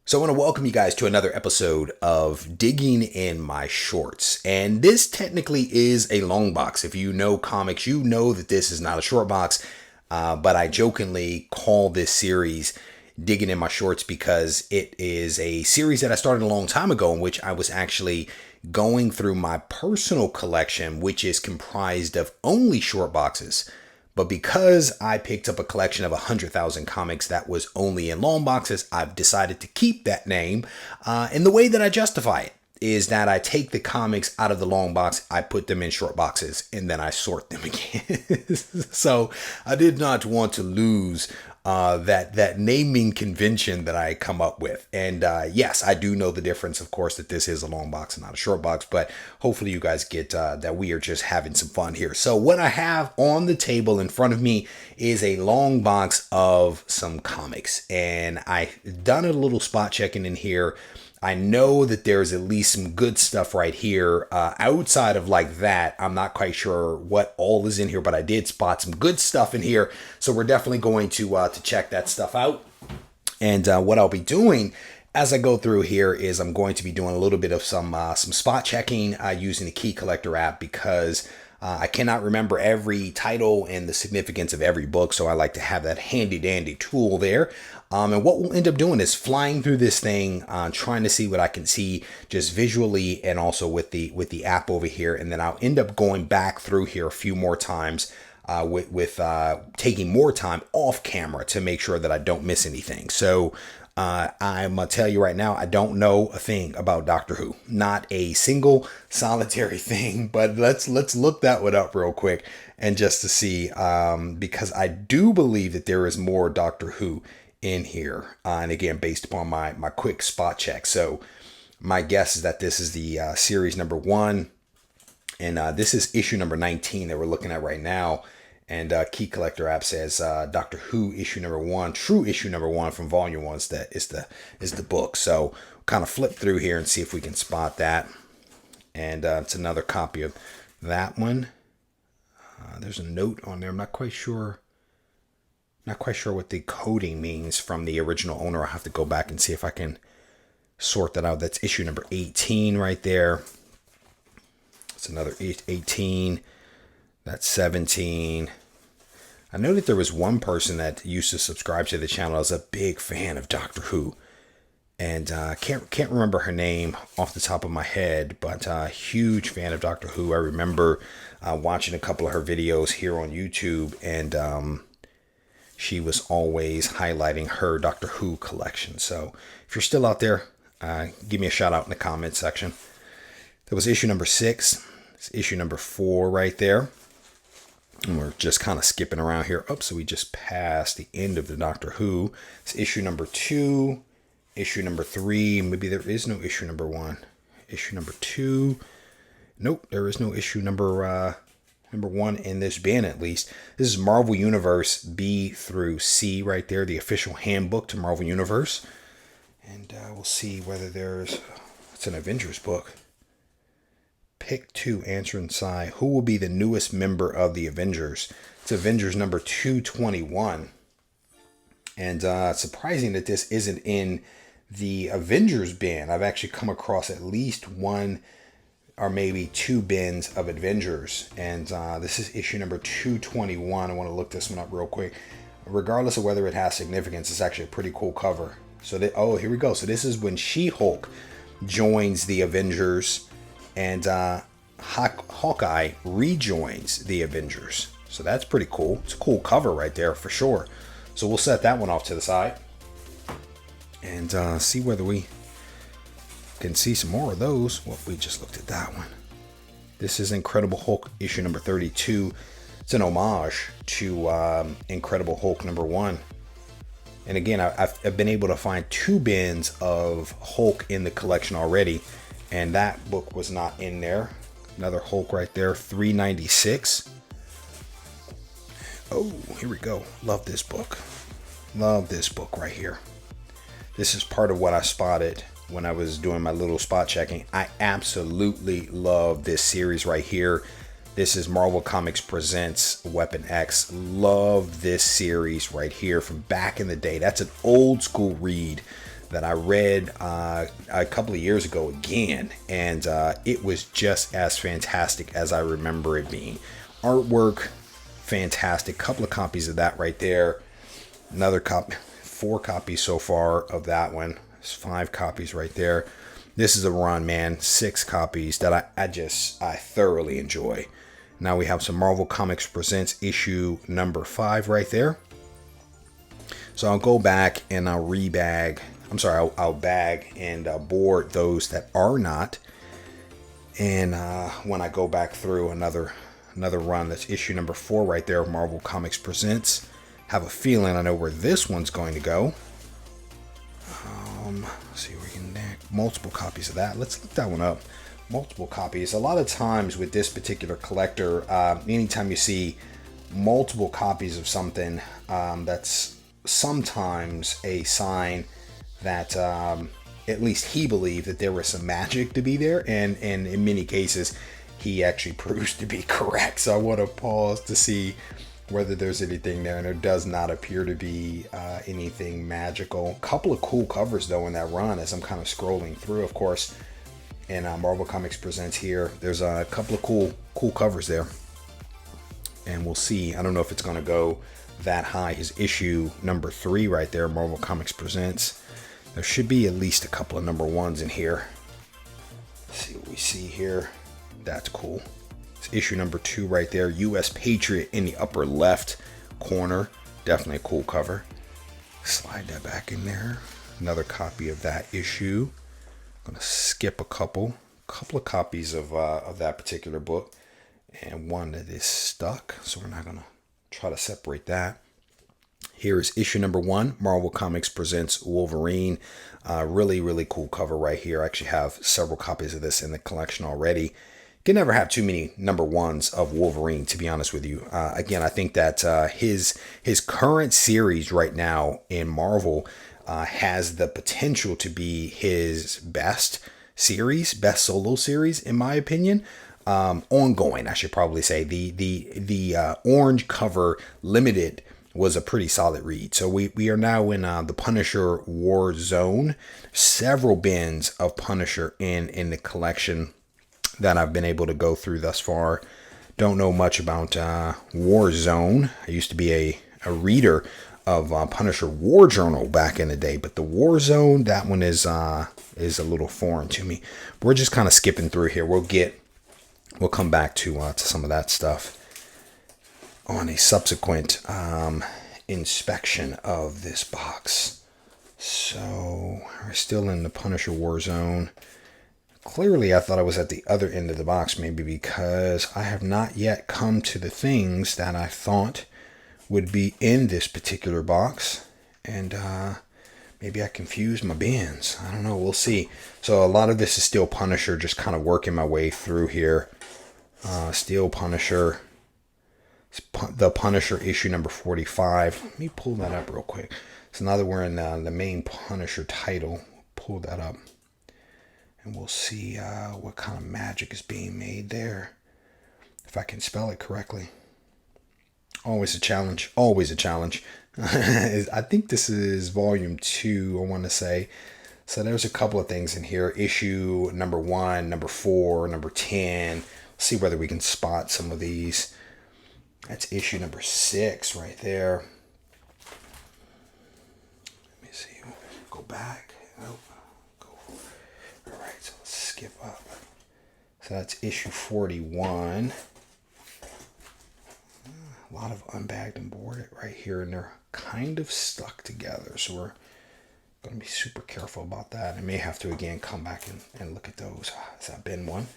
So I want to welcome you guys to another episode of Digging in My Shorts. And this technically is a long box. If you know comics, you know that this is not a short box. But I jokingly call this series Digging in My Shorts because it is a series that I started a long time ago in which I was actually going through my personal collection, which is comprised of only short boxes. But because I picked up a collection of 100,000 comics that was only in long boxes, I've decided to keep that name. And the way that I justify it is that I take the comics out of the long box, I put them in short boxes, and then I sort them again. So I did not want to lose that naming convention that I come up with. And yes, I do know the difference, of course, that this is a long box and not a short box, but hopefully you guys get that we are just having some fun here. So what I have on the table in front of me is a long box of some comics, and I've done a little spot checking in here. I know that there's at least some good stuff right here. Outside of like that, I'm not quite sure what all is in here, but I did spot some good stuff in here. So we're definitely going to check that stuff out. And what I'll be doing as I go through here is I'm going to be doing a little bit of some spot checking using the Key Collector app because I cannot remember every title and the significance of every book, so I like to have that handy dandy tool there. And what we'll end up doing is flying through this thing, trying to see what I can see just visually and also with the app over here. And then I'll end up going back through here a few more times with taking more time off camera to make sure that I don't miss anything. So I'm going to tell you right now, I don't know a thing about Doctor Who. Not a single solitary thing, but let's look that one up real quick and just to see, because I do believe that there is more Doctor Who in here. And again, based upon my quick spot check. So my guess is that this is the series number 1. And this is issue number 19 that we're looking at right now. And Key Collector app says Doctor Who issue number 1, true issue number 1 from volume 1 is the book. So kind of flip through here and see if we can spot that. And it's another copy of that one. There's a note on there. I'm not quite sure what the coding means from the original owner. I'll have to go back and see if I can sort that out. That's issue number 18 right there. It's another 18. That's 17. I know that there was one person that used to subscribe to the channel. I was a big fan of Doctor Who. And I can't remember her name off the top of my head, but a huge fan of Doctor Who. I remember watching a couple of her videos here on YouTube, and she was always highlighting her Doctor Who collection. So if you're still out there, give me a shout out in the comment section. That was issue number 6. It's issue number 4 right there. And we're just kind of skipping around here. Oh, so we just passed the end of the Doctor Who. It's issue number 2, issue number 3. Maybe there is no issue number 1. Issue number 2. Nope, there is no issue number 1 in this bin at least. This is Marvel Universe B through C right there, the official handbook to Marvel Universe. And we'll see whether it's an Avengers book. Pick 2, answer inside. Who will be the newest member of the Avengers? It's Avengers number 221. And surprising that this isn't in the Avengers bin. I've actually come across at least 1 or maybe 2 bins of Avengers. And this is issue number 221. I want to look this one up real quick. Regardless of whether it has significance, it's actually a pretty cool cover. So, here we go. So this is when She-Hulk joins the Avengers. And Hawkeye rejoins the Avengers. So that's pretty cool. It's a cool cover right there for sure. So we'll set that one off to the side. And see whether we can see some more of those. Well, we just looked at that one. This is Incredible Hulk issue number 32. It's an homage to Incredible Hulk number 1. And again, I've been able to find 2 bins of Hulk in the collection already. And that book was not in there. Another Hulk right there, 396. Oh, here we go. Love this book. Love this book right here. This is part of what I spotted when I was doing my little spot checking. I absolutely love this series right here. This is Marvel Comics Presents Weapon X. Love this series right here from back in the day. That's an old school read. that I read a couple of years ago again, and it was just as fantastic as I remember it being. Artwork, fantastic. Couple of copies of that right there. Another copy, 4 copies so far of that one. There's 5 copies right there. This is a run, man. 6 copies that I thoroughly enjoy. Now we have some Marvel Comics Presents issue number 5 right there. So I'll go back and I'll rebag. I'm sorry, I'll bag and board those that are not. And when I go back through another run, that's issue number 4 right there of Marvel Comics Presents. Have a feeling I know where this one's going to go. Let's see, we can multiple copies of that. Let's look that one up. Multiple copies. A lot of times with this particular collector, anytime you see multiple copies of something, that's sometimes a sign that at least he believed that there was some magic to be there, and in many cases he actually proves to be correct. So I want to pause to see whether there's anything there, and there does not appear to be anything magical. A couple of cool covers though in that run as I'm kind of scrolling through. Of course, in Marvel Comics Presents here, there's a couple of cool covers there, and we'll see. I don't know if it's going to go that high. Is issue number 3 right there, Marvel Comics Presents. There should be at least a couple of number 1s in here. Let's see what we see here. That's cool. It's issue number 2 right there, U.S. Patriot in the upper left corner. Definitely a cool cover. Slide that back in there. Another copy of that issue. I'm gonna skip a couple of copies of that particular book, and one that is stuck, so we're not gonna try to separate that. Here is issue number 1, Marvel Comics Presents Wolverine. Really cool cover right here. I actually have several copies of this in the collection already. You can never have too many number 1s of Wolverine, to be honest with you. Again, I think that his current series right now in Marvel has the potential to be his best solo series, in my opinion. Ongoing, I should probably say. The orange cover limited was a pretty solid read. So we are now in the Punisher War Zone. Several bins of Punisher in the collection that I've been able to go through thus far. Don't know much about War Zone. I used to be a reader of Punisher War Journal back in the day, but the War Zone, that one is a little foreign to me. We're just kind of skipping through here. We'll come back to some of that stuff on a subsequent inspection of this box. So we're still in the Punisher War Zone. Clearly, I thought I was at the other end of the box, maybe because I have not yet come to the things that I thought would be in this particular box, and maybe I confused my bins. I don't know. We'll see. So a lot of this is still Punisher, just kind of working my way through here. Still Punisher. The Punisher issue number 45. Let me pull that up real quick. So now that we're in the main Punisher title, pull that up, and we'll see what kind of magic is being made there. If I can spell it correctly. Always a challenge. Always a challenge. I think this is volume 2, I want to say. So there's a couple of things in here. Issue number 1, number 4, number 10. Let's see whether we can spot some of these. That's issue number 6 right there. Let me see. Go back. Nope. Go. All right, so let's skip up. So that's issue 41. A lot of unbagged and boarded right here, and they're kind of stuck together. So we're going to be super careful about that. I may have to, again, come back and look at those. Has that been one?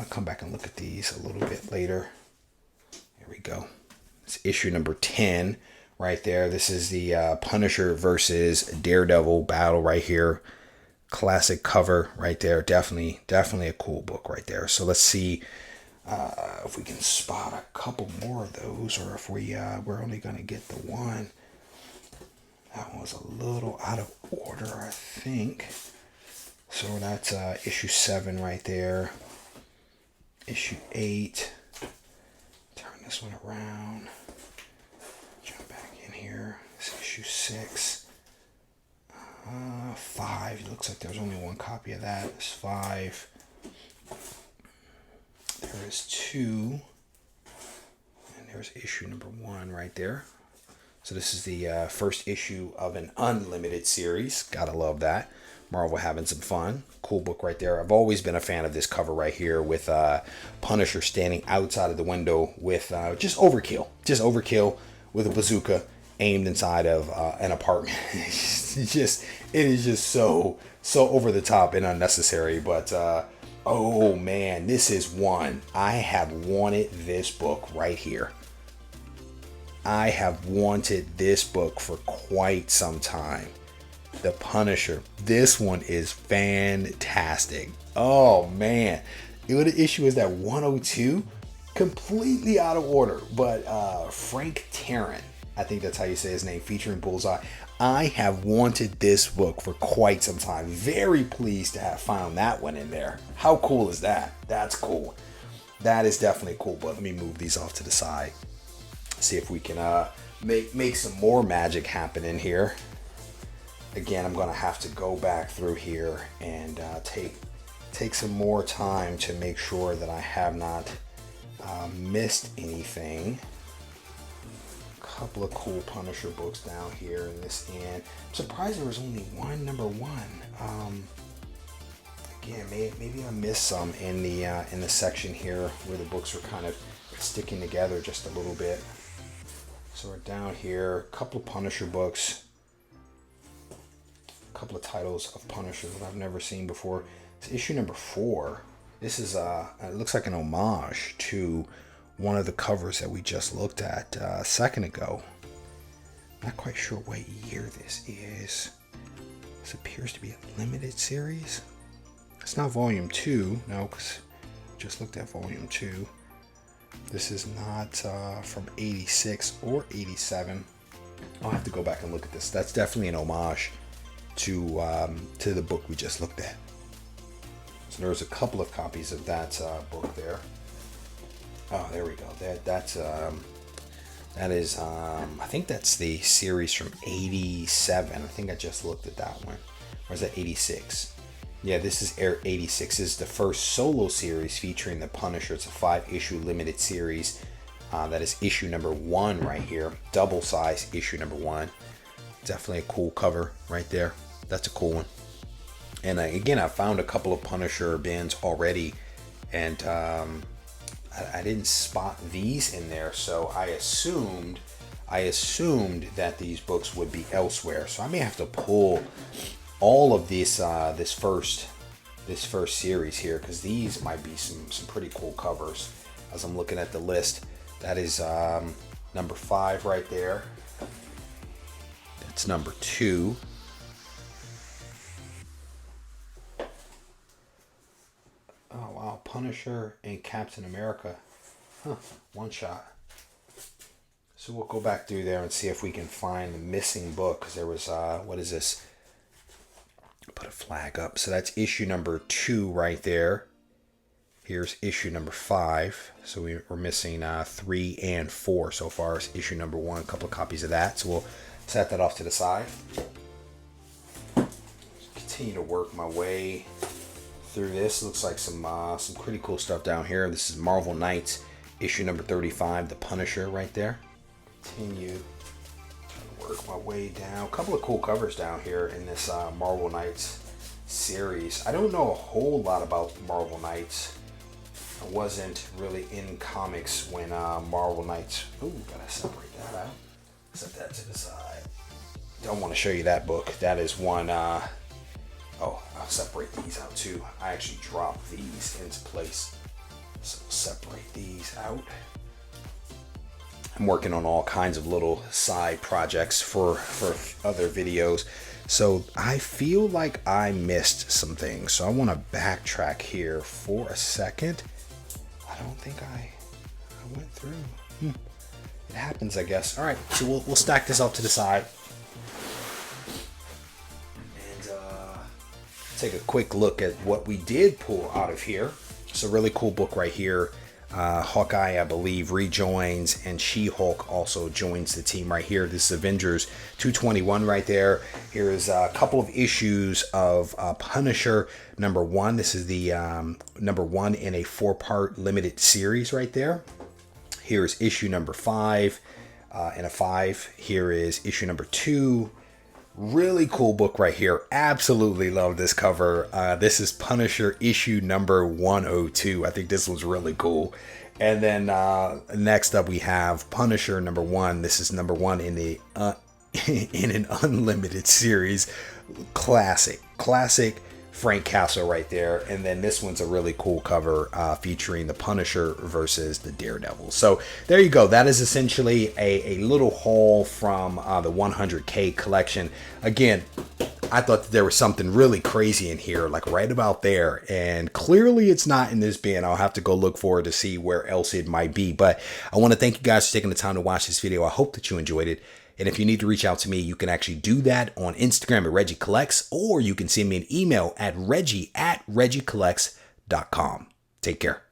Come back and look at these a little bit later. Here we go. It's issue number 10 right there. This is the Punisher versus Daredevil battle right here. Classic cover right there. Definitely a cool book right there. So let's see if we can spot a couple more of those, or if we're only going to get the one. That one was a little out of order, I think. So that's issue 7 right there. Issue 8. Turn this one around. Jump back in here. It's issue 6. 5. It looks like there's only one copy of that. There's 5. There is 2. And there's issue number 1 right there. So this is the first issue of an unlimited series. Gotta love that. Marvel having some fun. Cool book right there. I've always been a fan of this cover right here with Punisher standing outside of the window with just overkill. Just overkill with a bazooka aimed inside of an apartment. It is just so over the top and unnecessary. But oh man, this is one. I have wanted this book right here. I have wanted this book for quite some time. The Punisher. This one is fantastic. Oh man. The issue is that 102, completely out of order. But Frank Tarrant, I think that's how you say his name, featuring Bullseye. I have wanted this book for quite some time. Very pleased to have found that one in there. How cool is that? That's cool. That is definitely cool. But let me move these off to the side. See if we can make some more magic happen in here. Again, I'm gonna have to go back through here and take some more time to make sure that I have not missed anything. A couple of cool Punisher books down here in this end. I'm surprised there was only one number 1. Again, maybe I missed some in the section here where the books are kind of sticking together just a little bit. So we're down here, a couple of Punisher books, a couple of titles of Punisher that I've never seen before. It's issue number 4. This is it looks like an homage to one of the covers that we just looked at a second ago. Not quite sure what year this is. This appears to be a limited series. It's not volume 2, no, because just looked at volume 2. This is not from 86 or 87. I'll have to go back and look at this. That's definitely an homage to the book we just looked at. So there's a couple of copies of that book there. Oh, there we go. That is I think that's the series from 87. I think I just looked at that one. Or is that 86? Yeah, this is 86. This is the first solo series featuring the Punisher. It's a 5-issue limited series. That is issue number 1 right here. Double size issue number 1. Definitely a cool cover right there. That's a cool one. And again, I found a couple of Punisher bins already. And I didn't spot these in there. So I assumed that these books would be elsewhere. So I may have to pull all of this this first series here, because these might be some pretty cool covers. As I'm looking at the list, that is number 5 right there. That's number 2. Oh wow, Punisher and Captain America. One shot. So we'll go back through there and see if we can find the missing book, because there was what is this? Put a flag up. So that's issue number 2 right there. Here's issue number 5. So we're missing 3 and 4 so far. It's issue number 1. A couple of copies of that. So we'll set that off to the side. Continue to work my way through this. Looks like some pretty cool stuff down here. This is Marvel Knights issue number 35. The Punisher right there. Continue. Work my way down. A couple of cool covers down here in this Marvel Knights series. I don't know a whole lot about Marvel Knights. I wasn't really in comics when Marvel Knights. Ooh, gotta separate that out. Set that to the side. Don't want to show you that book. That is one. Oh, I'll separate these out too. I actually dropped these into place. So we'll separate these out. I'm working on all kinds of little side projects for other videos. So I feel like I missed some things. So I want to backtrack here for a second. I don't think I went through. It happens, I guess. All right, so we'll stack this up to the side. And take a quick look at what we did pull out of here. It's a really cool book right here. Hawkeye, I believe, rejoins, and She-Hulk also joins the team right here. This is Avengers 221 right there. Here is a couple of issues of Punisher #1. This is the #1 in a 4-part limited series right there. Here is issue #5 in a 5. Here is issue #2. Really cool book right here. Absolutely love this cover. This is Punisher issue #102. I think this was really cool. And then next up we have Punisher #1. This is #1 in the in an unlimited series. Classic Frank Castle right there. And then this one's a really cool cover featuring the Punisher versus the Daredevil. So there you go. That is essentially a little haul from the 100K collection. Again, I thought that there was something really crazy in here, like right about there. And clearly it's not in this bin. I'll have to go look for it to see where else it might be. But I want to thank you guys for taking the time to watch this video. I hope that you enjoyed it. And if you need to reach out to me, you can actually do that on Instagram at Regie Collects, or you can send me an email at reggie@regiecollects.com. Take care.